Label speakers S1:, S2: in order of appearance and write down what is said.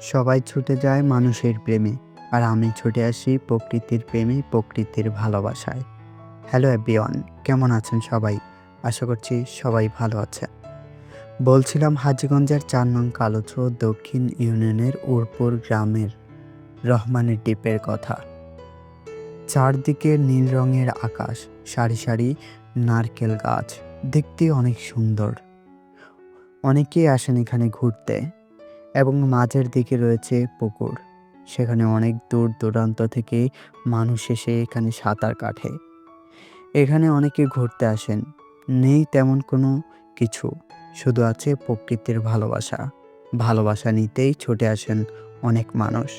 S1: সবাই ছুটে যায় মানুষের প্রেমে, আর আমি ছুটে আসি প্রকৃতির প্রেমে, প্রকৃতির ভালোবাসায়। হ্যালো এভরিওয়ান, কেমন আছেন সবাই? আশা করছি সবাই ভালো আছে। বলছিলাম হাজীগঞ্জের ৪ নং কালুচর দক্ষিণ ইউনিয়নের উরপুর গ্রামের রহমানের দ্বীপের কথা। চারদিকে নীল রঙের আকাশ, সারি সারি নারকেল গাছ, দেখতে অনেক সুন্দর। অনেকেই আসেন এখানে ঘুরতে এবং মাঝের দিকে রয়েছে পুকুর। সেখানে অনেক দূর দূরান্ত থেকে মানুষ এসে এখানে সাঁতার কাটে। এখানে অনেকে ঘুরতে আসেন। নেই তেমন কোনো কিছু, শুধু আছে প্রকৃতির ভালোবাসা। ভালোবাসা নিতেই ছুটে আসেন অনেক মানুষ।